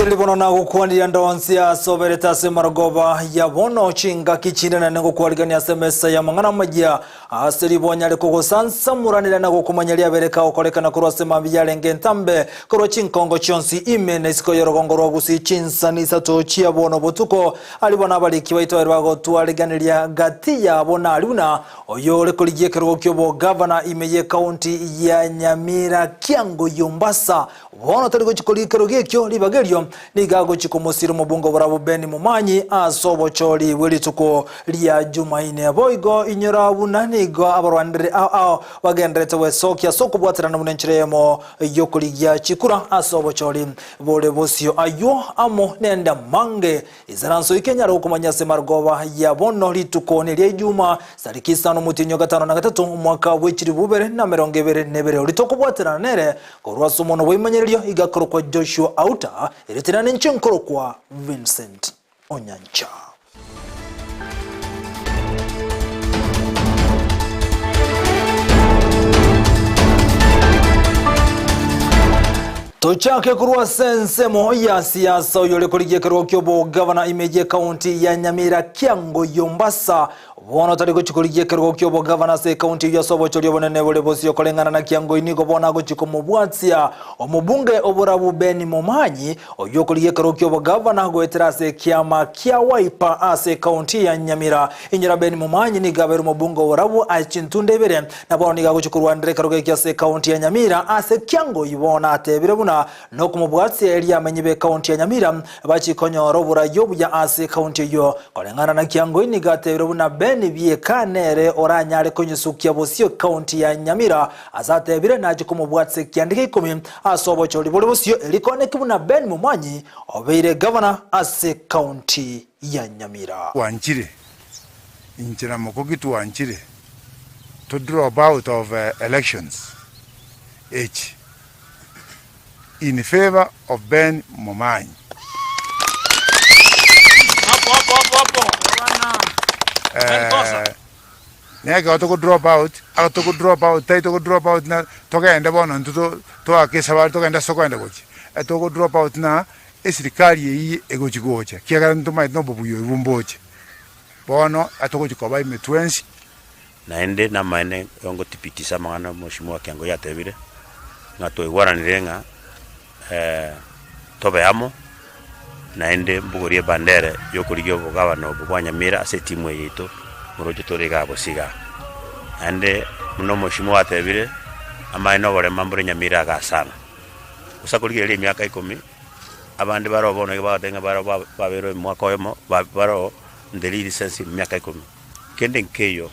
Tilibono na gukwandira ndonsia sobereta semarogoba yabono chinga kichinde na ngo kwaligania semesa ya mangana majia asiribonya le kogosansa muranira na gukumanyalia bereka okolekana kurwa sema byalenge ntambe kurwa chinkongo chonsi imene siko yorogongo rwagusi Chinsa Isato chiabono botuko alibona baliki baito erwago twaliganilia gati ya bona aluna oyole kuligie kerwo kyobo governor imeye county ya Nyamira Kyango Yombasa bono taliko chikolikero gekyo libagelyo nigago chikomosiro mubungo burabu beni mumanyi asobo choli welituko lya Jumaine boigo inyora bunanigo abarwandire bagendrete we sokya sokubwatira na munenchiremo yokuligya chikura asobo choli bole bosio ayo amo nenda mange izaranso ikenya rukumanya semargoba yabono lituko ne lya Juma sarikisa no mutinyo gatano na gatatu mwaka wechiri bubere na 2022 litokubwatira nere korwaso mono wimanyiryo igakoro kwa Joshua Auta iretina nchinkoro kwa Vincent Onyancha. Tochake kurwa sensemo ya siasa uyole kuligie kerwa kyobo governor imeje county ya Nyamira Kyango Yombasa bono taliko chikuligie kerwa kyobo governor se county ya sobo cholyo bonene bole bosio kolengana na Kyango inigo bona go chikomubwatsia omubunge oburabu beni mumanyi oyo kuligie kerwa kyobo governor go eterase kiama kya Wiper ase county ya Nyamira inyira beni mumanyi ni gaberu mubunge oburabu achintundebere na bono nigago chikurwa ndre kerwa kya se county ya Nyamira ase Kyango ibona atebire buna no kumubwatsi elia menyibe county ya Nyamira bachikonyoro burayo bya ase county yo kolengana na Kyango inigate buna beni byekanere oranyale konyusukia bosio county ya Nyamira azatebire naje kumubwatsi kyandike 10 asobo choli bosio elikoneke buna beni mumanyi obeire governor ase county ya Nyamira wanjire injira mokogitu wanjire to draw out of elections in favor of Ben Momanyi. Nega to drop out, na toka enda bono to akesa bali toka enda soko enda gochi. To drop out na esirikali yi egochi gocha. Kiagala ntuma no bobuyo ibumboche. Bono atoko chikoba imetwensi. Naende na maene yongo tipitisa mangana mheshimiwa Kyango yatebire. Ngato igwaranirenga tobeamo naende mbugorie bandere yokuligyo bugabano bwa Nyamira ase timu yeto murojo torega bosiga ande muno mheshimiwa atebire amaino bore mambure Nyamira gasana usakuligire emyaka 10 abandi baro bono batenga baro babero mwaka oyemo baro ndeliri sense emyaka 10 kende nkeyo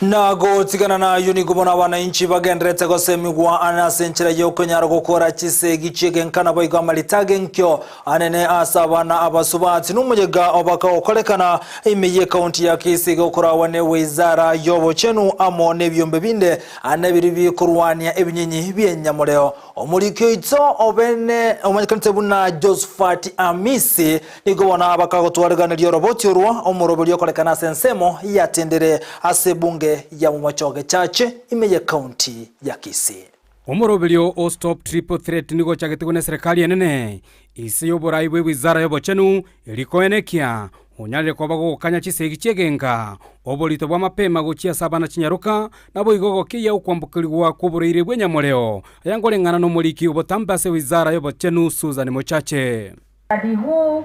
nago tigana na yuni kubona wananchi bagendrete gosemigwa anasenchira yokonyara gukora chisegi chigenkana boiga malitage nkyo anene asabana abasubati numujega obaka okolekana imeye county ya Kisiga okora wane wizara yobo chenu amo nebyombe binde anabiri bikurwania ebinyinyi byenyamureo omurikyo ito obene omanyikante buna Josephat Amisi nigobona abaka gotwarganira roboti urwa omurobiri okolekana sensemo yatendere ase bunge ya mumachoge chache imeye county ya Kisii. Omorobelio o stop triple threat nigo chagetegone serikali enene isi yoborai bwe wizara yobochenu ilikoenekia onyalire kwa bago kanya chisegi chegenga obolito bwa mapema gochia sabana chinyaruka nabo igogo kiya ukwambukirwa kubureire bwe nyamoleo ayangolengana no muliki obotambase wizara yobochenu Susan Mochache. Hadi huu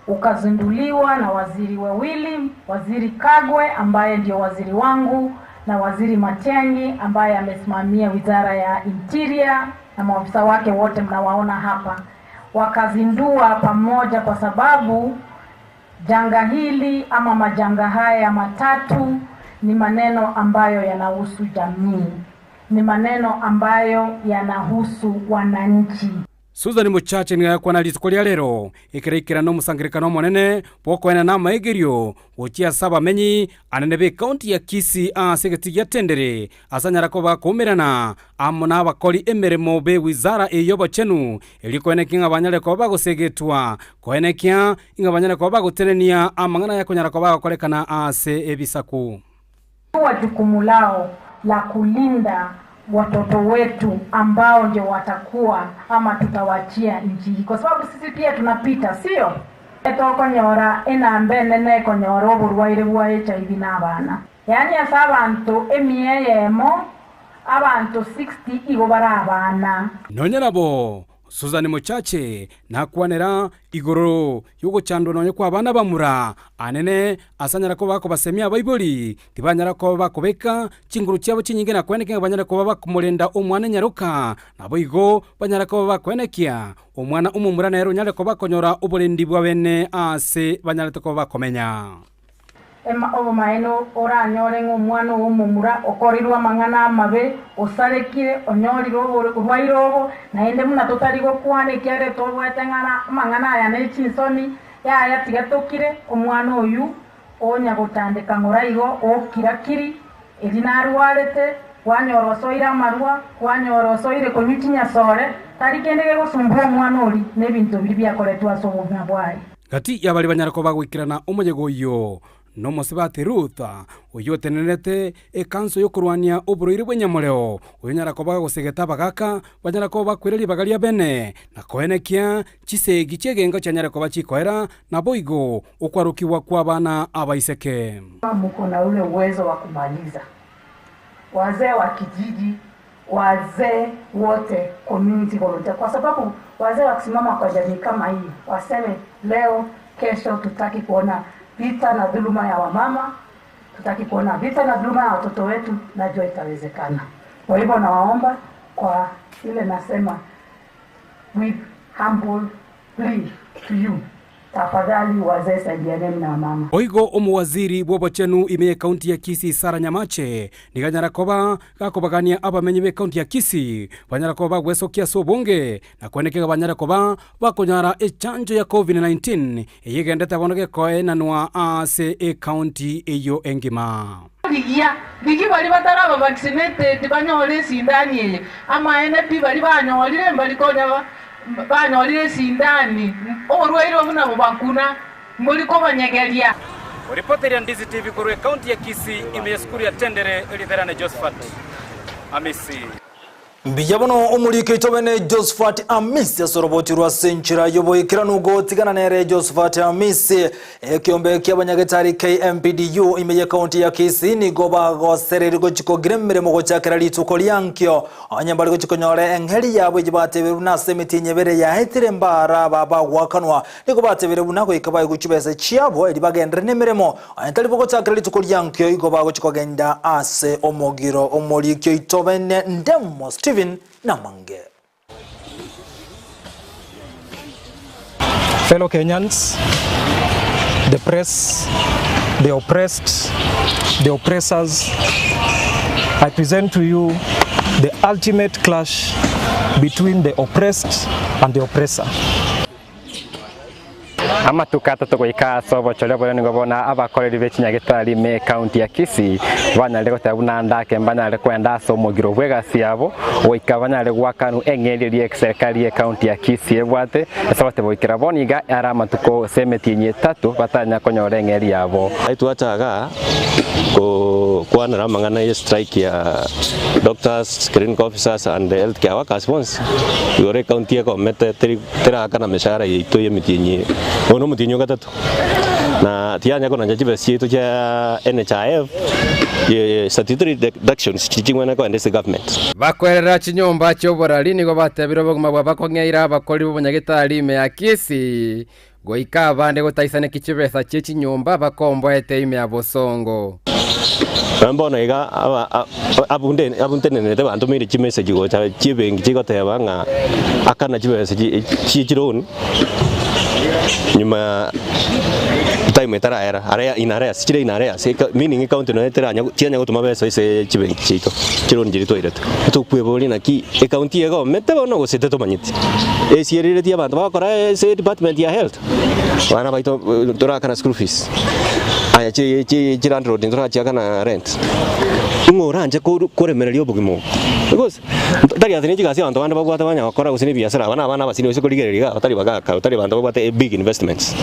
ukazinduliwa na waziri wawili, waziri Kagwe ambaye ndio waziri wangu na waziri Matiang'i ambaye amesimamia wizara ya Interior na maafisa wake wote mnawaona hapa. Wakazindua pamoja kwa sababu janga hili ama majanga haya matatu ni maneno ambayo yanahusu jamii. Ni maneno ambayo yanahusu wananchi. Susan Mochache ni yakwana litukolia lero ikireikira no musangirikano monene pokoena na maigirio gochia saba menyi anene county ya Kisii asegeti ya tendere asanyara ko bakomerana amona abakoli emeremo be wizara eyobo chenu elikoenekinga banyale ko bagosegetwa koenekia inga banyale ko bagotenenia amangana yakonyara ko bakolekana ase ebisaku jukumu lao la kulinda watoto wetu ambao ndio watakuwa ama tutawachia nchi, kwa sababu sisi pia tunapita, sio etokonyora enambene nekonyora oburwaire bwa HIV n'abana. Yani asa abantu emiyeyemo abantu 60 igo barabana nonyerabo Suzani Muchache nakwanera igoro yugo chando nonye kwa bana bamura anene asanyara ko bako basemia baiboli tibanyara ko bakobeka chinguru cyabo chinyinge na kweneke banyara ko bakumurenda omwana nyaruka nabo igo banyara ko bakwenekia omwana umumura nero nyale ko bakonyora obulendi bwa bene ase banyara ko bakomenya maeno oranyore ng'omwana w'omumura okorirwa amang'ana amabe osarekire onyoriro urwairobo naende muna totarigo kwanekia re tobweteng'ana amang'ana aya nechinsoni yaya tigatokire omwana oyu onya gutandika ng'oraigo okirakiri eri narwarete kwanyora osoire amarwa kwanyora osoire konyukinya sore tarikendege gusumbura omwana ori n'ebintu biri byakoretwa ase obuzima bwaye gati yabali banyara ko bagwikirana omuyego yo no Mosibati Rutha uyo tenenete ekanso yo kurwania oburoire bwenyamoreo uyo nyara ko bagosegeta bagaka banyara ko bakwireri bagalia bene na koenekia chisegi chegenga chanyara ko bachikoera na boigo okwarukiwa kwa bana abaiseke. Mko na ule uwezo wa kumaliza wazee wa kijiji, wazee wote, community volunteer, kwa sababu wazee wakisimama kwa jamii kama hii waseme leo kesho tutaki kuona vita na dhuluma ya wamama, tutaki kuona vita na dhuluma ya watoto wetu, najua itawezekana. Kwa hivyo nawaomba kwa ile nasema with humble plea to you, tafadhali wazee saidianeni na mama. Oigo omuwaziri bw'obochenu ime kaunti ya Kisii Sara Nyamache niganyara koba gakobagania abamenyi be kaunti ya Kisii banyara koba gwesokia sobonge na kwenekega banyara koba bakonyara echanjo ya COVID-19 eyigendete bonoge koenanwa ase kaunti eyo engima. Bigi bali bataraba vaccinated banyole sindani ama NP bali banyolire mbali konya banyolire sindani orwairo buna bakuna muliko banyegeria. Reporter ya Ndizi TV kurwe kaunti ya Kisii imeyeskuri ya tendere elitherane Josephat Amisi. Mbiyabono omulike itobene Josephat Amisi asorobotirwa senchira yoboyikira nugo tigana nere Josephat Amisi ekiombe ky'abanyagetari KMPDU imeye kaunti ya Kisii ni goba gosereri gochiko giremere mo gochakira lituko lyankyo anyambali gochiko nyore enheri yabo jibateberu na semiti nyebere ya hetire mbara baba wakanwa niko bateberu nako ikabaye guchubese chiabo elibagendere nemeremo antali gochakira lituko lyankyo igoba gochiko genda ase omogiro omulike itobene ndemo Namange. Fellow Kenyans, the press, the oppressed, the oppressors, I present to you the ultimate clash between the oppressed and the oppressor. Ama tukata tugoika sobo chole bole ngobona abakoreri bekinyagetari me county ya Kisii banyale gotabuna ndake mbanyale kwenda so mugiro bwega siabo oika banyale gwakanu engeri serikali ya county ya Kisii ebwate esabate boikira boniga arama tuko semetinye 3 batanya konyore engeri yabo aitwataga ko kwana mangana ye strike ya doctors, clinical officers and the healthcare workers once yore county ko mete tera kana meshara yito yemitinye ono mutinyo gatatu na tianya ko nanje besi to cha NHIF ye statutory deductions chingwana ko ndese government bakwerera chinyomba cyoborali nigo batebiro baguma bakongeira abakori b'ubunyagitari me ya Kisii goika abande gotaisane kichibesa chinyomba bakomboete ime ya Bosongo mbona iga abunde nete bantu mire chimessage go cha chibengi chigoteba nga akana chibesa chichironi nyuma time etara era area inarea sichire inarea meaning account no etara chianya gutuma besa ise chibengi chito chironi jirito irete tukwebori na ki account yego mete bono go sete to manyiti esierire ti abantu bakora se department ya health wana baito dora kana school fees aya chirand road ndora chia kana rent ngoranje ko koremereri obugimo because tari athini chigasi abantu bande bagwata banya bakora gusini biashara bana basini ose kurigereriga batari bagaka batari bantu bagwata big investments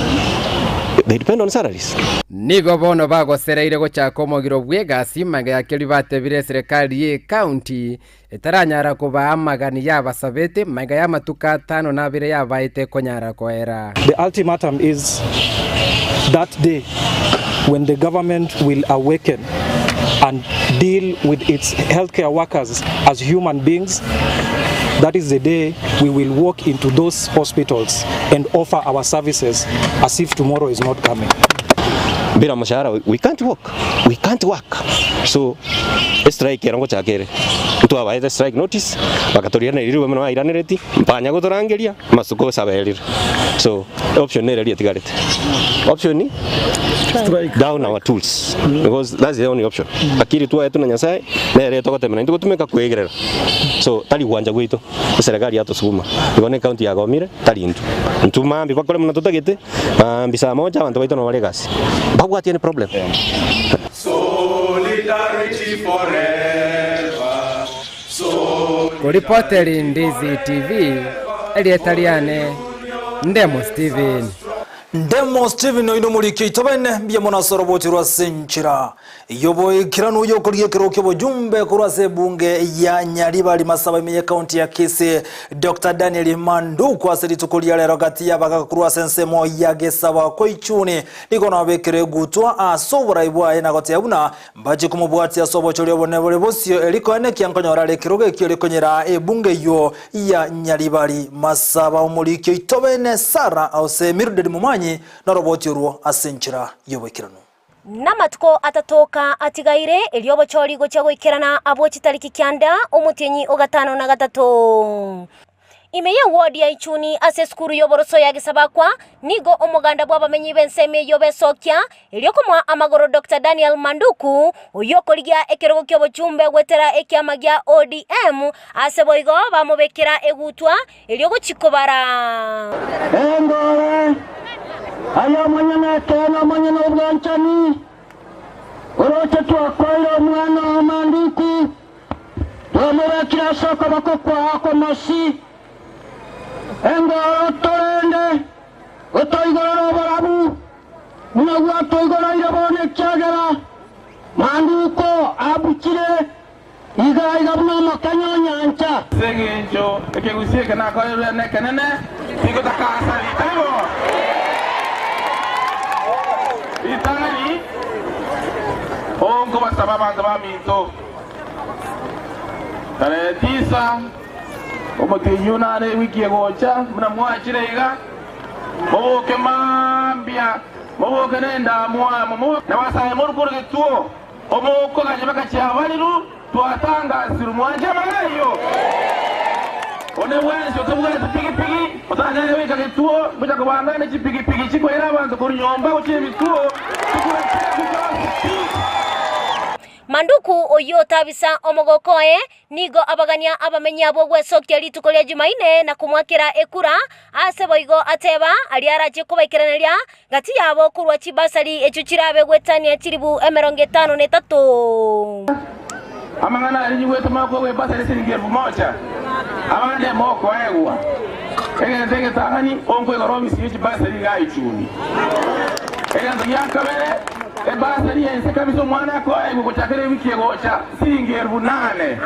they depend on salaries. Nigo bono bagocereire gochaka omogiro bwegasi maga yakeri batebire serikali ye county etaranyara kuba amagani yabasabete maga ya matuka 5 na 2 yabaite konyara koera. The ultimatum is that day when the government will awaken and deal with its healthcare workers as human beings. That is the day we will walk into those hospitals and offer our services as if tomorrow is not coming. Bila mshahara we can't work. We can't work. So strike yarongo chakere. Utu abaye strike notice bakatoriana iriwe meno airanireti mpanya gotorangeria masuko saberir. So option nere tigarete. Option ni strike down our tools because that's the only option. Akiri tu ayetu na nyasai nere tokotemena ndiko tumeka kwegerera. So tali gwanja gwito serikali yato suguma. Igone county ya Gomire tali ntu. Ntuma mbi bakole muna tutagete mbisa moja abantu baito no balegasi. Bagwa tiene problem. Solidarity forever. Kuripoteri Ndizi TV Elietaliane Ndemo Steven Oino muliki itobene bia mona soroboti rwa senchira yobo ikiranu yo kuriye kirokyo bujumbe kurase bunge ya Nyaribali Masaba imenye county ya Kisii Dr. Daniel Manduku asiri tukulia lero gati ya baka kurase nsemo ya gesaba ko ichuni nikona bekere gutwa asobora ibwa na gote yabuna mbaje kumubwati asobo cholyo bonebole bosio eliko ene kyankonyora lekiroge kyo likonyera ebunge yo ya Nyaribali Masaba umuliki itobene Sara ause Mirded Mumanyi na roboti ruo asenchira yobekirano Namatko atatoka atigaire eliobo chori gocha goikerana abo chitariki kyanda omutenyi ogatano na gatatu Imeye ward ya Ichuni ase skuru yoboroso ya gisabakwa nigo omuganda bwa bamenyi benseme yobesokya eliokomwa amagoro Dr. Daniel Manduku oyokoligya ekerogo kyobo chumbe gwetera ekyamagya ODM ase boigo bamubekera egutwa eliogo chikobara Engole Aya manyana tena manyana ubwanchani Oroche twakoiro mwana wa Manduku Twamubekera soko bakokwa ako masi Engolo torende Otoigoro barabu Munagwa toigoro irabone kyagera Manduko abukire Iga buna makanyo nyancha Sengencho ekegusie kana ko ne kanene iko takasa litaibo Itangani Ongo basaba bantu baminto Tare tisa Omotiyuna ne wiki egocha muna mwachirega Moke mambia Moke nenda mwa momo na wasaye morukuru getuo Omoko gajebaka cyabaliru tuatanga siru mwanje malayo One wense otubuga pigi otanya weka getuo buja kubanga ne pigi chiko era abantu kuri nyomba uciye bituo Manduku oyo tabisa omogokoe nigo abagania abamenya abo gwesokya litukolya Jumaine na kumwakira ekura ase boigo ateba aliaraje kubaikeranelya gati yabo kurwa chibasari echo chirabe gwetania chiribu 53 Amangana alinywe tamako we basari siringi 1000 abande moko egwa Ege tangani onko igoromi sichi basari ga Ichuni Ege yakabere basari yense kabiso mwana ko ego kuchakere wiki egocha siringi 8,000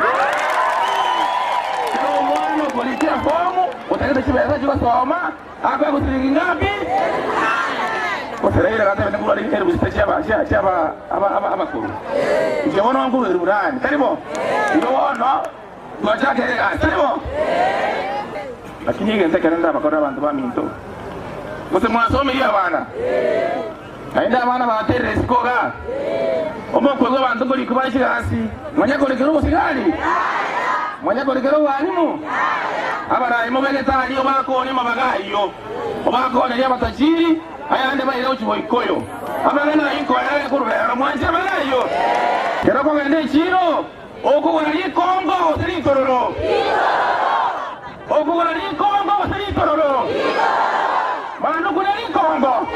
Kwa mwana kulitia fomu utagenda chibeza chwa soma akwa kusiringi ngapi Kosereira kata bende kula lingeru bisitachaba abakuru Ngewono wangu wirurani taribo Ngewono Gwachake taribo Lakini yenge kenenda bakora abantu baminto Muse mwasome iya bana Aenda abana batere sikoga Omokwego abantu kuri kubashira hasi Mwanya korekero busigari Mwanya korekero walimu Abana imobegeta aliyo bakoni mabagayo Obakoni ya batachiri ayande bayire uchiboikoyo amagana inko ayale kurubera mwanje malayo kero ko ngende chiro okugora likongo seri tororo okugora likongo seri tororo manu kuna likongo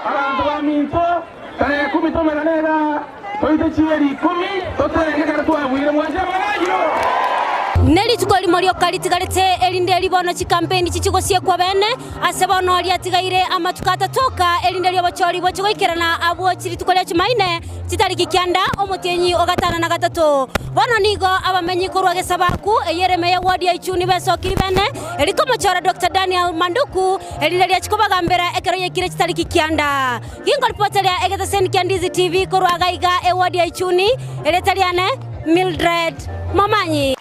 abantu baminto kare 10 tomeranera toite chieri 10 toterenge kare tuabwire mwanje malayo neli tukoli morio kalitigalete elinde libono chikampeni chichigosie kwa bene asebono liatigaire amatukata toka elinde lyobochori bochigoikerana abo chiri tukolia chimaine chitariki kianda omutienyi ogatana na gatatu bono nigo abamenyi kurwa gesabaku eyereme ya wadi ya ichuni besokiri bene elikomochora Dr. Daniel Manduku elinde liachikobaga mbere ekeroye kire chitariki kianda gingolpotelia egetesen Ndizi TV kurwa gaiga wadi ya ichuni eletaliane Mildred Momanyi.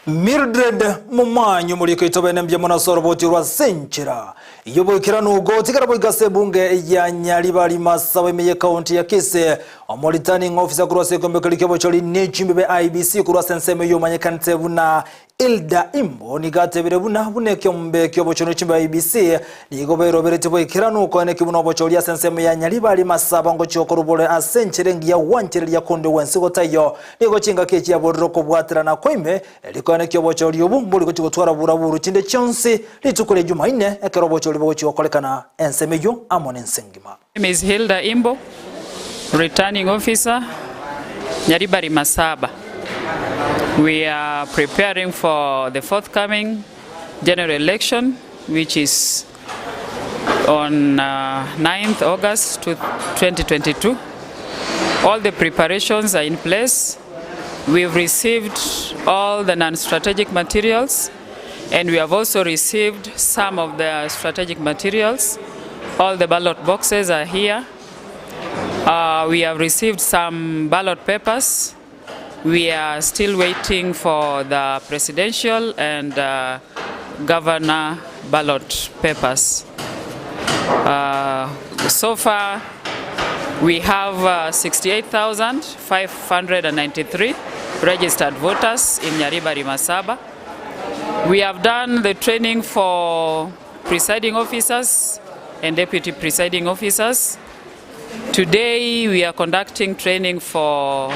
Mildred Momanyi muliko itobene mbya monasoro botirwa senchira yoboikira nugo tikara boigase bunge ya Nyaribari Masaba meye county ya Kise omoliturning officer kurwase kombekelike bocholi nechimbe IBC kurwase nseme yo manyekante buna Ilda Imbo nigatebere buna buneke mbeke bochono chimbe IBC nigobero berete boikira nuko ene kibuno bocholi ya nseme ya Nyaribari Masaba ngo chokorubole asenchirengi ya wanchiri ya konde wensigo tayo nigo chinga kechi ya bodroko bwatira na koime elikone kyo bocholi obu mbuli ko chigotwara buraburu chinde chonsi litukule Jumaine ekero bocholi bochikolekana ensemeyo amone nsengima. My name is Hilda Imbo, returning officer, Nyaribari Masaba. We are preparing for the forthcoming general election, which is on 9th August 2022. All the preparations are in place. We've received all the non-strategic materials, and we have also received some of the strategic materials. All the ballot boxes are here. We have received some ballot papers. We are still waiting for the presidential and governor ballot papers. So far, we have 68,593 registered voters in Nyaribari Masaba. We have done the training for presiding officers and deputy presiding officers. Today we are conducting training for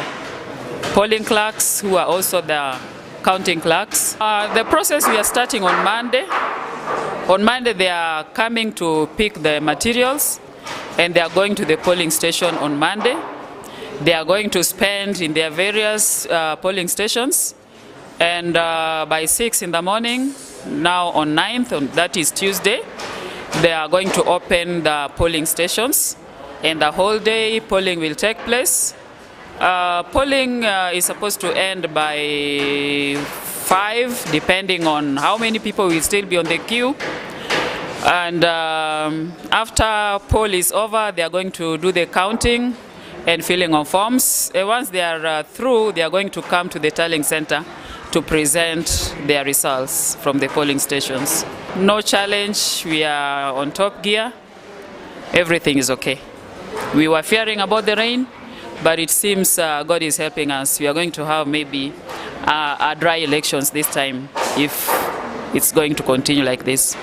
polling clerks who are also the counting clerks. The process we are starting on Monday. On Monday they are coming to pick the materials and they are going to the polling station on Monday. They are going to spend in their various polling stations, and by 6 in the morning, now on 9th, that is Tuesday, they are going to open the polling stations, and the whole day polling will take place. Polling is supposed to end by 5, depending on how many people will still be on the queue. And after poll is over, they are going to do the counting and filling of forms. Once they are through, they are going to come to the tallying center to present their results from the polling stations. No challenge, we are on top gear. Everything is okay. We were fearing about the rain, but it seems God is helping us. We are going to have maybe a dry elections this time if it's going to continue like this.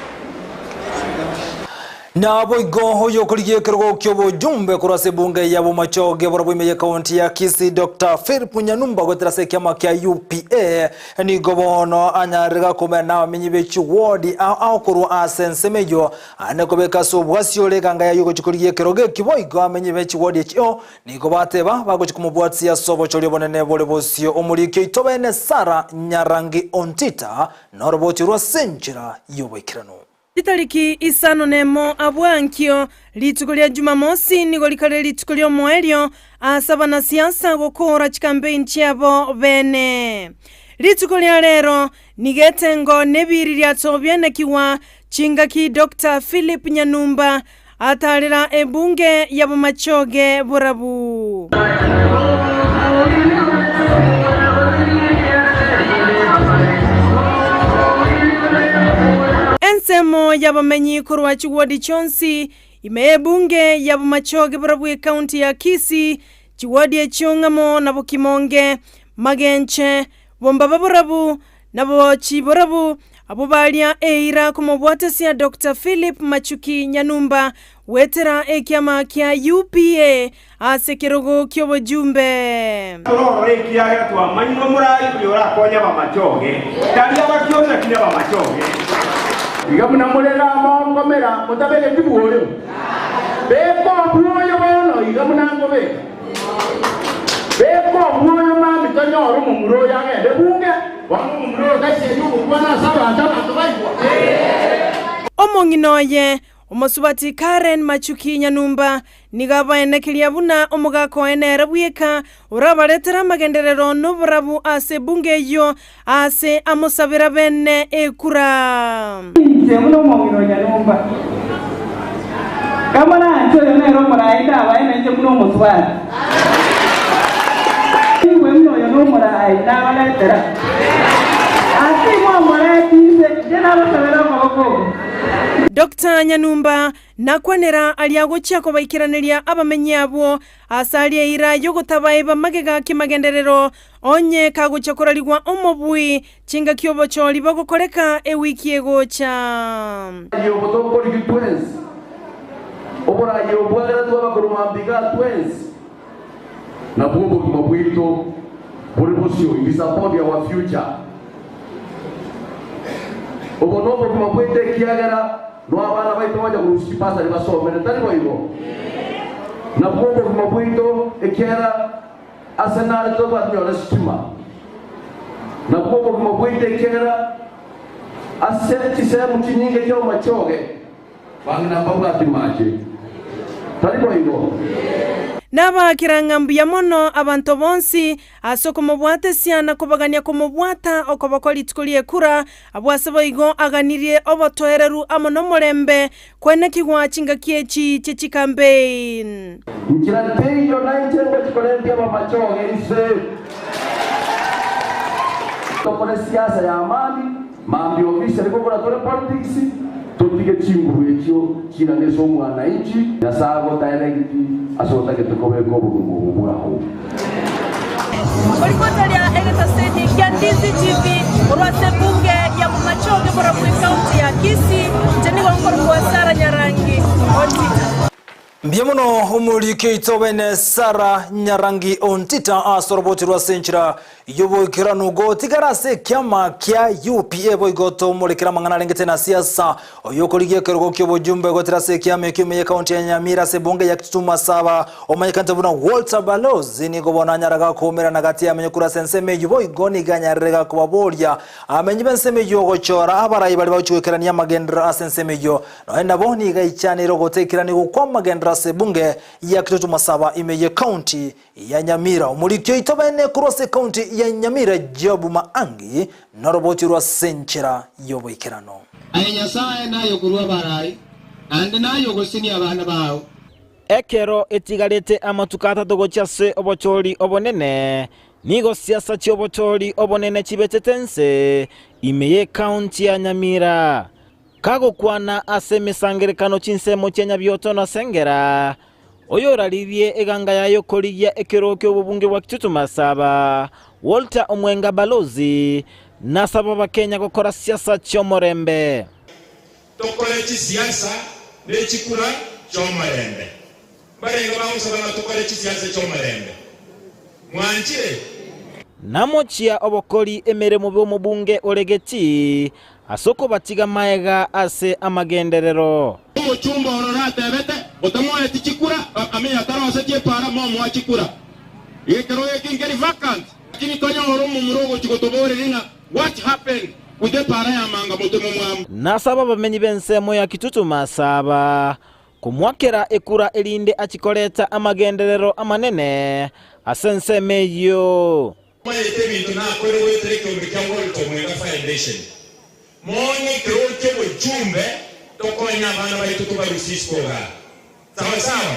Na boigo yo kuliye kirgo kyobo jumbe kurase bunge ya bomachoge borabwime county ya Kisi Dr. Philip Nyanumba gotrase kyama kya UPA ni gobono anyarega komena minyibe chiwodi au kuru asensemejo anekobeka sobwasyo leganga ya yugo chikuliye kiroge kiboigo amenyibe chiwodi chyo ni gobateba bagochikumubwatsi ya sobo choli bonene bolebosyo omulike itobene Sara Nyarangi Ontita noroboti rwa senchira yoboikirano. Itariki isano nemo abwankyo lituko lya Jumamosi nigo likale lituko lya moelyo asaba na siasa gukora chikampeni cyabo bene. Lituko lya lero nigetengo nebiri lya tobyene kiwa chingaki Dr. Philip Nyanumba atalira ebunge yabo machoge burabu. Ensemo yabamenyi kurwa chiwodi chonsi imebunge yabu machoge burabu county ya Kisi chiwodi echongamo nabo Kimonge Magenche bomba burabu nabo chiburabu abo balia eira kumobwatesi Dr. Philip Machuki Nyanumba wetera ekyama kya UPA asekerogo kyobo jumbe toro ekiaga twa manyimo murai yora konya ba machoge kandi abakyoza kinya ba machoge Igabuna mulela monkomera mutabele tibuole. Beko buoyo bono igabuna ngobe. Beko buoyo mami tanyoro mumuro yange de bunge Wangu mro kasi yuko kwana saba ataba tubaigwa. Omonginoye omusubati Karen Machuki Nyanumba nigabaenekeria buna omugako enera bweka urabaretera magenderero n'oburabu ase bunge yo ase amusabira bene ekura. Nze muno omongino Nyanumba kama nancho yonero muraida abaenenje muno omusubati iwe muno yono muraida abaletera ase mwa muratize jena basabira maboko. Dr. Nyanumba nakwanera aliago chako baikiraniria abamenyi abo asali ira yogotabaye bamagega kimagenderero onye kago chakoraliwa omobui chinga kyobo choli bagokoreka ewiki egocha Yobotokori twins obora yobwagara tuba kurumambiga twins na bobo kumabwito polibosio we support our future obonobo kumabwite kiagara no abana baito baje kurusipasa libasomere tari boibo na bobo kumabwito ekera Arsenal to batnyo stima na bobo kumabwite ekera asenti sehemu kinyinge kyo machoge bangina baba timaje tari boibo Naba kirangambuya mono abantu bonsi asoko mubwate siana kubagania kumubwata okobakoli tukulie kura abwase boigo aganirie obotoereru amono morembe kwene kigwa chinga kiechi chechi campaign Mkiranteyo na ichenga chikolendia mamachoge ise tokole siasa ya amani mambi ofisi aliko kuna tole politics tutige chimbu ekyo kiraneso mwana inchi yasago direct asota ke tukobe ko bugumu aho Olikotalia egeta sedi ya Ndizi TV urwase bunge ya Mumachoge bora mu county ya Kisii jenigo ngoro kwa Sara Nyarangi Ontita Mbiamuno umulike itobene Sara Nyarangi Ontita asoroboti rwa senchira yobo ikiranugo tigarase kyama kya UPA boigoto mulekera mangana lengete na siasa oyokoligia kerogo kyobo jumbe gotirase kyame kyome county ya Nyamira se bunge ya Kituma Saba omanyikanta buna Walter Balozi ni gobona nyaraga komera nagati ya menyukura senseme yubo igoni ganyarega kubaboria amenyibe nseme yogo chora abarayi bali bachuwekerania magendra asenseme yo no enda boni gaichaniro gotekirani kwa magendra se bunge ya Kituma Saba imeye county ya Nyamira umulike itobene kurose county ya Nyamira Jobu Maangi noroboti rwa senchira yobo ikirano Ayenyasaye nayo kurwa barayi ande nayo gosinia abana bawo ekero etigarete amatukata dogochase obochori obonene nigo siasa chi obochori obonene chibetetense imeye county ya Nyamira kago kwana ase misangerekano chinsemo chenya byoto na sengera oyoralirie eganga yayo koligia ekerokyo obubunge bwa Kituma Saba Walter Omwenga Balozi nasaba bakenya gukora siasa cyomorembe tokole chi siasa nechikura cyomorembe barenga bamusaba tokole chi siasa cyomorembe mwanchire namochia obokoli emere mu bwomubunge olegeti asoko batiga maega ase amagenderero chumba ororate bete otamoye tichikura amenya tarose tiepara momo achikura yekero yekingeri vacant kini tonya oromo murogo chikotobore ringa what happened ude para ya manga motemo mwamu nasaba bamenyi bensemo ya Kituma Saba kumwakera ekura elinde achikoleta amagenderero amanene asensemeyo mayete bintu nakore wetereke umbikango Omwenga Foundation monye kroche bujumbe tokonya abana baitu tubarusisikoga sawa sawa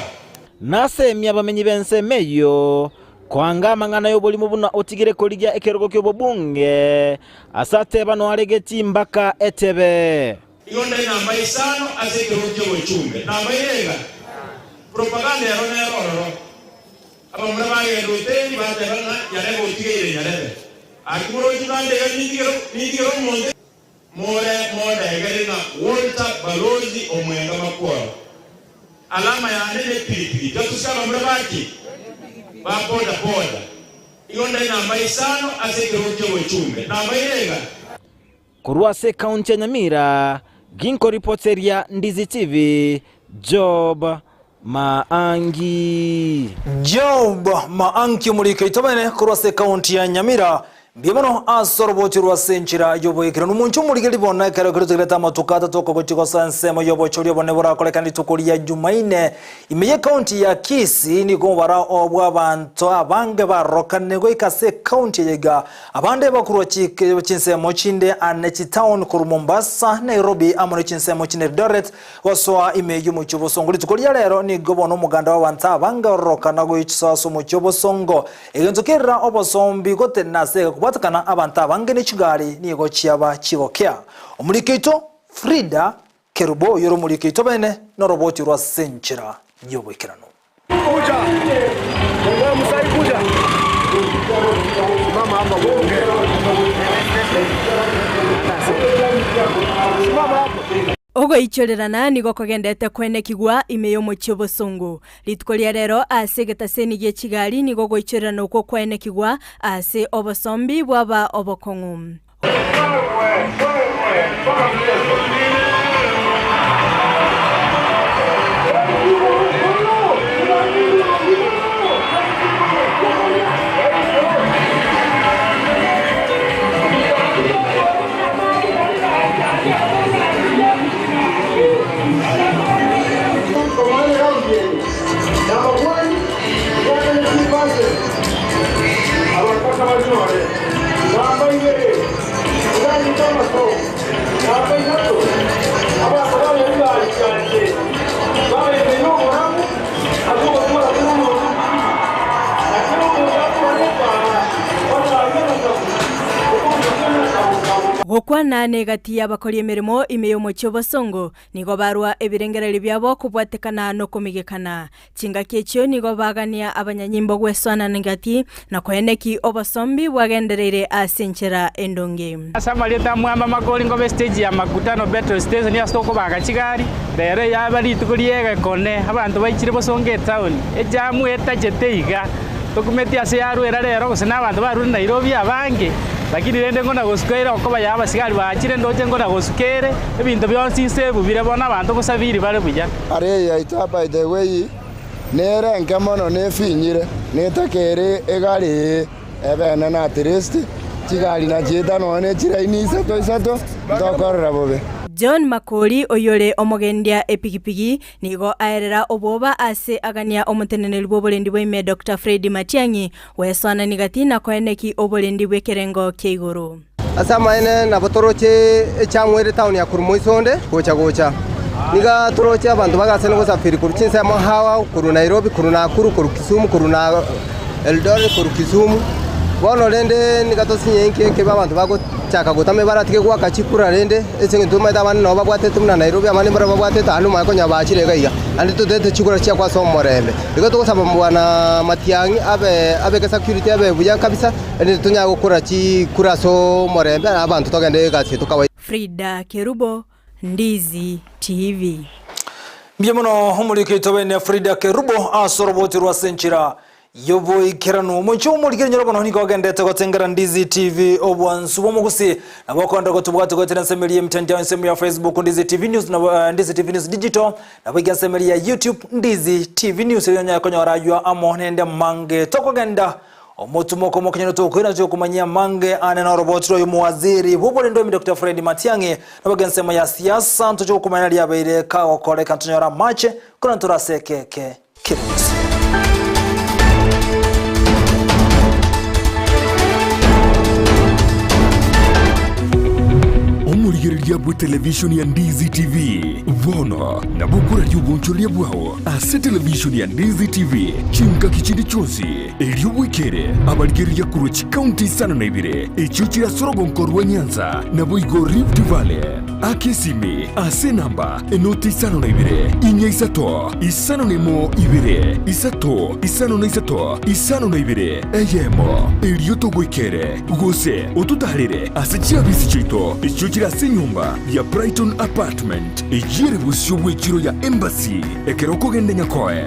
nasemya bamenyi bensemeyo kwanga mangana yoboli mubuna otigire koligia ekerogo kyobobunge asate bano alegeti mbaka etebe igonda inamba isano azekero cy'obuchumbe namba irenga propaganda ya rona abamura bagendo iteni baterana yarego itigire yarebe akimuro kibande nigiro monde more egerina Walter Balozi Omwenga Makwaro alama ya nene pilipili tatusaba mura baki ba boda igonda inamba isano azekero cy'obuchumbe namba irenga kurwase county ya Nyamira ginko reporteria Ndizi TV Job Maangi Maangi mulike itobene kurwase county ya Nyamira Biamano asorobotirwa senchira yoboikira numunchu muligeli bona kare kuruteleta matukata toko kutiko sansemo yobochorio bone bora kolekani tukulia Jumaine imeye county ya Kisii ni gombara obwa bantu abange barokane go ikase county yega abande bakuru chinsemo chinde anechi town kuru Mombasa Nairobi amone chinsemo chinde Eldoret waswa imeyu muchubo songo litukulia lero ni gobono muganda wa bantu abange rokana go ichisaso muchubo songo egenzokera obosombi gote nase kubatakana abantu abangene kigali nigo cyaba kibokea omurikito Frida Kerubo yoro murikito bene no roboti rwa senchira nyobekirano kuja ngo musai kuja mama hapa mama hapa Ogo ichorerana nigo kogendete kwene kigwa imeyo muchobo songo litkolia rero ase getaseni ge kigali nigo go ichorerana uko kwene kigwa ase obosombi bwaba obokongum Gokwa nane gati y'abakora emirimo imeyo mu cyobosongo nigo barwa ebirengereri byabo kubwatekana no kumigekana kinga kyecho nigo bagania abanyanyimbo gweswana ngati nakoyeneki obosombi bwagenderere asenchera endonge asamaleta mwamba magoli ngo stage ya magutano battle station ya stoko baga kigali rero yabali tukuriye kone abantu bayikire bosonge town ejamu etajeteiga dokumenti ase yarwera rero gusena abantu baru Nairobi abange lakini rende ngona gusukera okoba yaba sigari bakire ndoje ngona gusukere ebintu byonsi sebu birebona abantu gusabiri bare buja are yaita by the way nere nkamono nefinyire netakere egari ebena na trist kigali na jeta none chiraini isato ndokorera bobe John Makori oyole omogendia epikipiki nigo aerera oboba ase agania omutenene lwobolendi bwe Dr. Fred Matiang'i weswana nigati na koeneki obolendi bwe kerengo keigoro asama ene na botoroche echamwere town ya Kurmoisonde gocha niga toroche abantu bagasene go safiri kurchinsa mahawa kuru Nairobi kuru Nakuru kuru Kisumu kuru na Eldoret kuru Kisumu bono rende nigatosinye nke babantu bago chaka gutame baratike gwa kachikura rende esenge tuma tabana no babwate tumna Nairobi amani bara babwate tanu makonya bachire gaiya andi tudete chikura chia kwa somorembe bigoto gusaba mwana Matiang'i abe ka security abe buya kabisa ende tunya gukura chikura so morembe abantu togende gasi tukawa Frida Kerubo Ndizi TV Biamono homurikito bene Frida Kerubo asorobotirwa senchira yobo ikirano mucho muligire nyorobo no niko gendete gotengera Ndizi TV obwansu bomugusi nabakonda gotubwate gotera semeliye mtandao nsemu ya Facebook Ndizi TV News na Ndizi TV News Digital nabiga semeliye ya YouTube Ndizi TV News yonya konyorajwa amonende mange tokogenda omutumoko mokanyano tokwira cyo kumanyia mange ane na robotro y'umuwaziri bubole ndo Dr. Fred Matiang'i nabaga nsemu ya siasa ntocho kumanya lyabaire ka okoreka ntonyora mache kuna turasekeke kirusi Omurigereria bwa television ya Ndizi TV vono na bukura y'ubunchoria bwao ase television ya Ndizi TV chinka kichindi chonsi eliobwekere abarigereria kuruchi county sana na ibire echuchira sorogo nkorwa Nyanza na boigo Rift Valley akesimi ase namba enoti sana na ibire inya isato isano nemo ibire isato isano na isato isano na ibire eyemo elioto gwekere gose otutalire ase chiabisi chito echuchira se nyumba ya Brighton Apartment ejire busyo bwekiro ya Embassy ekeroko gende nyakoe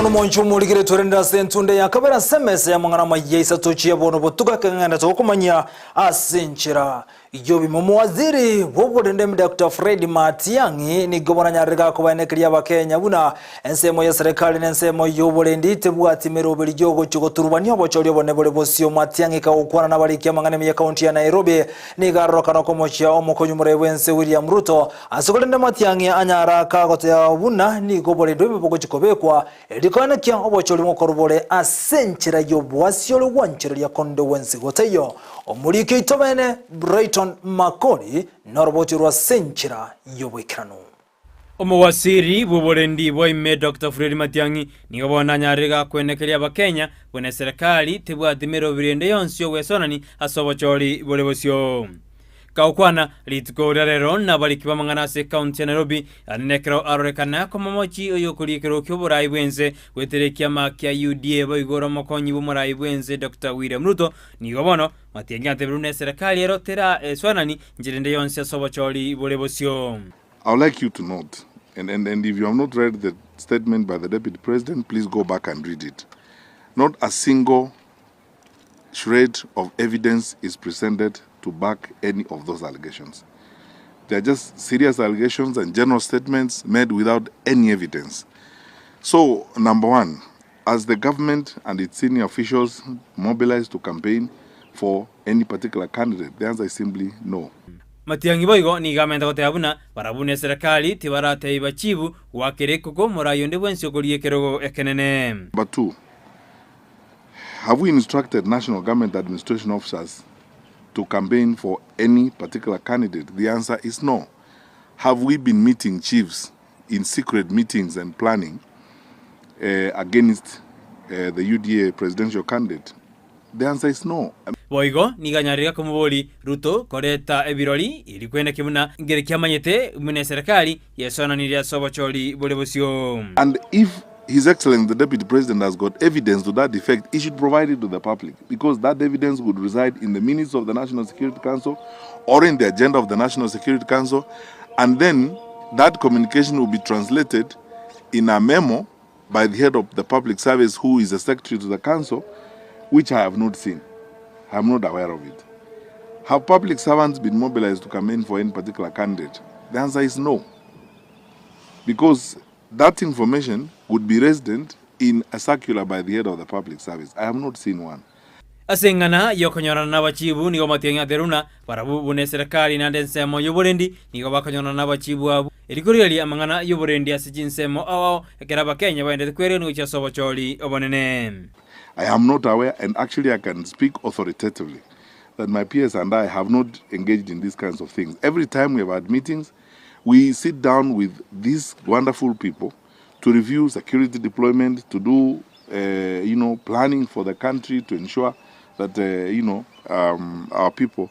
Moncho muligire torenda sentunde yakabera semese ya mangana Amayia Isato chiya bono botuka kangana tokumanya asenchira Yobi mumwaziri woborendem Dr. Fred Matiang'i ni gobona nyarega kubanekeria bakenya buna ensemo ya serikali n'ensemo y'oborendi tebwati meroberi jogo chugoturubani obochori obonebole bosio Matiang'i ka ukwana nabalikia mangane ya kaunti ya Nairobi ni garoka no komochia omokonyumure wense William Ruto asokolende Matiang'i anyara ka gotea buna ni goborendo biboko chikobekwa edikana kya obochori mokorobole asenchira yobwasio lwanchira kondo wense goteyo omulike itobene Brighton Makori noroboti rwa senchira yobwekirano. Omowasiri buborendi boime Dr. Fred Matiang'i nigo bona nyarega kwenekeria bakenya bone serikali tebwati merobirende yonsi ogwesonani asobochori bolebosio. Kaukwana litiko rero nabaliki bamangana se county ya Nairobi anekero arorekana komomochi oyokurikero kyoborai bwenze weterekia makia UDA boigoro mokonyi bomorai bwenze Dr. William Ruto nigo bono Matiang'i atebrune serikali erotera swanani njirende yonsi asobochori bolebosio. I would like you to note, and if you have not read the statement by the Deputy President, please go back and read it. Not a single shred of evidence is presented to back any of those allegations. They are just serious allegations and general statements made without any evidence. So, number one, as the government and its senior officials mobilize to campaign for any particular candidate, the answer is simply no. Matiang'i boigo ni gamenda goteabuna barabune serikali tibarate ibachibu wakerekuko morayonde bwensi okoriye kerogo ekenene. But two, have we instructed national government administration officers to campaign for any particular candidate? The answer is no. Have we been meeting chiefs in secret meetings and planning against the UDA presidential candidate? The answer is no. Boigo ni ganyarira kumuboli Ruto koreta ebiroli ili kwenda kimuna ngere kiamanyete mune serikali yesona niria sobochori bolebosio. And if His Excellency the Deputy President has got evidence to that effect, he should provide it to the public, because that evidence would reside in the minutes of the National Security Council or in the agenda of the National Security Council, and then that communication will be translated in a memo by the head of the public service, who is the secretary to the council, which I have not seen. I am not aware of it. Have public servants been mobilized to campaign for any particular candidate? The answer is no. Because that information would be resident in a circular by the head of the public service. I have not seen one. Asengana yokonyora na bachibu nigo Matiang'i ateruna barabu bune serikali na ndensemo yoborendi nigo bakonyora na bachibu abu elikuriyali amangana yoborendi asijinsemo awo ekera bakenya baende kwere no chasobocholi obonene. I am not aware, and actually I can speak authoritatively that my peers and I have not engaged in these kinds of things. Every time we have had meetings, we sit down with these wonderful people to review security deployment, to do, planning for the country, to ensure that, our people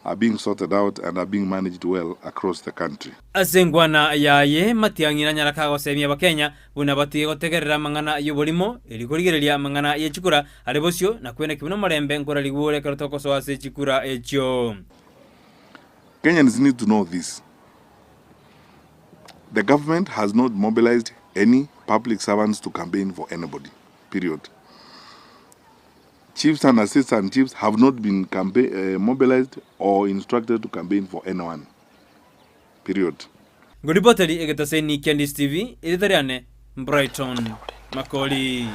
are being sorted out and are being managed well across the country. Asengwana yaye Matiang'i na nyaraka gosemia bakenya buna batiye gotegerera mangana yobolimo elikorigereria mangana yechukura alebosio na kwene kibuno marembe nkora ligure karotoko so ase chikura echo. Kenyans need to know this. The government has not mobilized any public servants to campaign for anybody, period. Chiefs and assistant chiefs have not been mobilized or instructed to campaign for anyone, period. Godipoteli egetaseni Ndizi TV, editariane Brighton Makoli.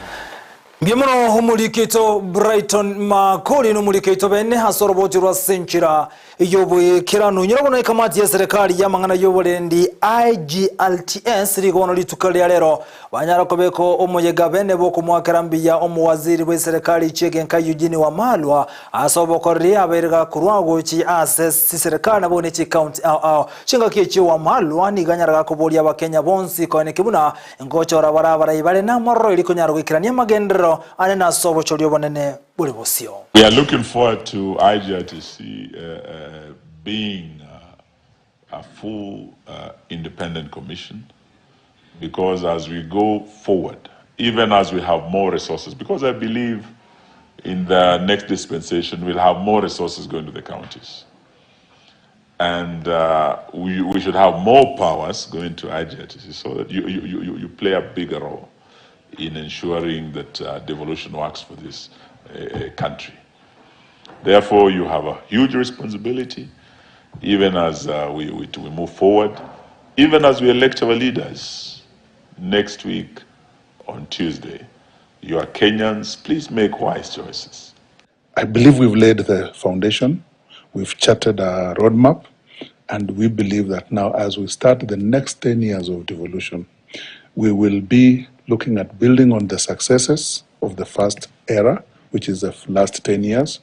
Ngemono humulikito Brighton Makoli no mulikito bene hasoroboti rwa senchira yobuye kiranu nyirabona ikamati ya serikali yamangana yoborendi IGLTS rigono litukali lero banyara kobeko omuyega bene boko mwakarambiya omuwaziri we serikali chegenka Eugene Wamalwa asobokoria aberga kurwago chi access serikali nabone chi county chinga kichi Wamalwa ni ganyara kobolia bakenya bonsi kone kibuna ngochora barabara ibale na morro ilikonyara gukirania magendero. We are looking forward to IGRTC being a full independent commission, because as we go forward, even as we have more resources, because I believe in the next dispensation we'll have more resources going to the counties, and we should have more powers going to IGRTC, so that you play a bigger role in ensuring that devolution works for this country. Therefore, you have a huge responsibility, even as we move forward, even as we elect our leaders next week on Tuesday. You are Kenyans, please make wise choices. I believe we've laid the foundation, we've charted a roadmap, and we believe that now as we start the next 10 years of devolution, we will be looking at building on the successes of the first era, which is the last 10 years.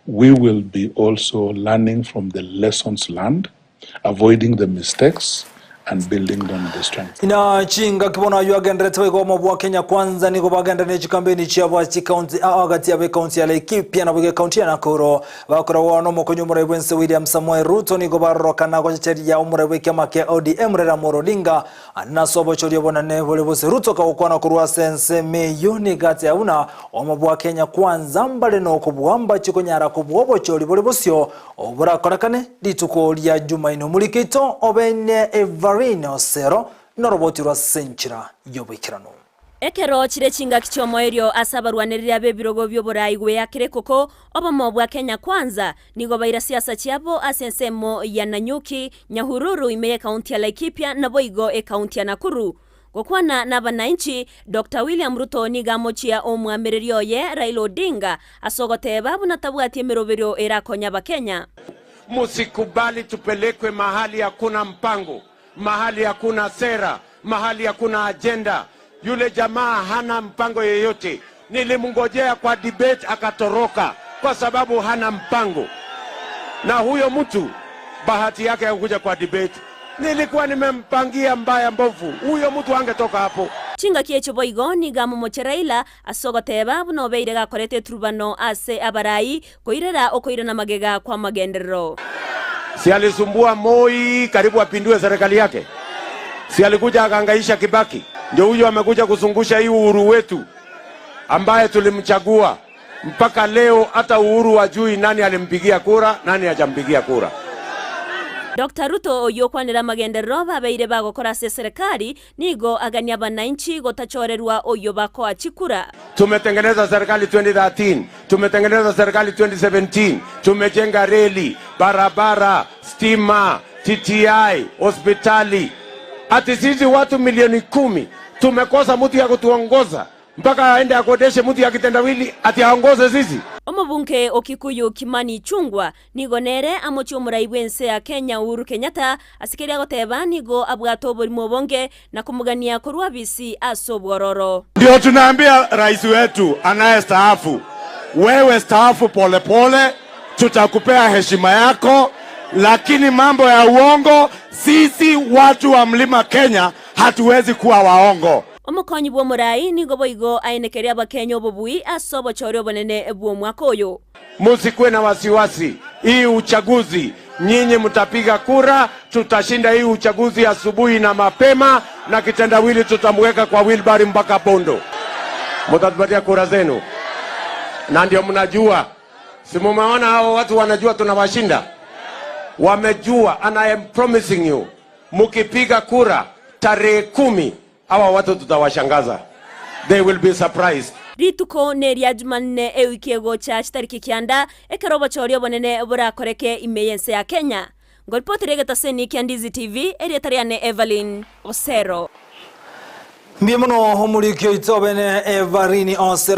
We will be also learning from the lessons learned, avoiding the mistakes, and building on the strength. Ina chinga kibona yuagenderetwe kwa mabwa Kenya kwanza niko bagenda ne chikambeni chiabwa county agati ya county ya Laikipia na bwe county ya Nakuru bakora wono mukonyumura ibwense William Samuel Ruto niko baroka na kwa cheri ya umure kama ke ODM rera Morodinga na sobo chori bona ne bole bose Ruto ka ukona kurwa sense me yuni gati ya una omabwa Kenya kwanza mbale no kubwamba chikonyara kubwobo chori bole bosyo obura korakane dituko lya Jumaino mulikito obene Evarino Sero noroboti rwa senchira yobikirano ekero chire chinga kichomoerio asabarwanirira bebirogo byoburayi gwe yakire koko obomo bwa Kenya kwanza nigo baira siasa chiabo asensemo ya Nanyuki Nyahururu imeye kaunti ya Laikipia na boigo kaunti ya Nakuru gokwana na bananchi Dr. William Ruto niga mochia omwamererio ye Raila Odinga asogote babu na tabwati emeroberio erakonya bakenya. Musikubali tupelekwe mahali hakuna mpango, mahali hakuna sera, mahali hakuna agenda. Yule jamaa hana mpango yeyote. Nilimngojea kwa debate akatoroka kwa sababu hana mpango. Na huyo mtu bahati yake ya kuja kwa debate. Nilikuwa nimempangia mbaya mbovu. Huyo mtu angetoka hapo. Chinga kiecho boigo ni gamo mocheraila asogoteba buno beirega korete trubano ase abarai koirera okoirana magega kwa magenderero. Si alisumbua Moi karibu apindue serikali yake. Si alikuja akahangaisha Kibaki. Ndio huyo amekuja kuzungusha hii uhuru wetu ambaye tulimchagua. Mpaka leo hata uhuru wajui nani alimpigia kura, nani hajampigia kura. Dr. Ruto oyokwanira magenderero babeire bagokora serikali nigo agania bananchi gotachorerwa oyo bako achikura. Tumetengeneza serikali 2013, tumetengeneza serikali 2017, tumejenga reli, barabara, stima, TTI, hospitali. Ati sisi watu milioni 10 tumekosa mtu ya kutuongoza mpaka aende akodeshe mtu ya kitendawili ati aongoze sisi. Omobunke okikuyu Kimani Chungwa nigo nere amochi omuraibwense ya Kenya Uhuru Kenyatta asikeria goteba nigo abwato borimo bonge na kumugania korwa bisi asobwororo. Ndio tunaambia rais wetu anayestaafu, wewe staafu pole pole, tutakupea heshima yako, lakini mambo ya uongo sisi watu wa Mlima Kenya hatuwezi kuwa waongo. Omukonyi bwo murai nigo boigo ainekeria bakenya obobui asobo choryo bonene bwo mwakoyo. Musikwe na wasiwasi. Hii uchaguzi nyinyi mtapiga kura, tutashinda hii uchaguzi asubuhi na mapema na kitendawili tutamweka kwa wheelbarrow mpaka Bondo. Mtatupatia kura zenu. Na ndio mnajua. Si mumeona hao watu wanajua tunawashinda. Wamejua and I am promising you. Mukipiga kura tarehe 10 hawa watu tutawashangaza. They will be surprised. Rituko neria Jumanne ewikiego cha chitariki kianda ekerobo chorio bonene burakoreke imeyense ya Kenya. Ngolpoti regetaseni kia Ndizi TV erietariane Evelyn Osero. Mbiamono homulikyo itobene Evarini Osero.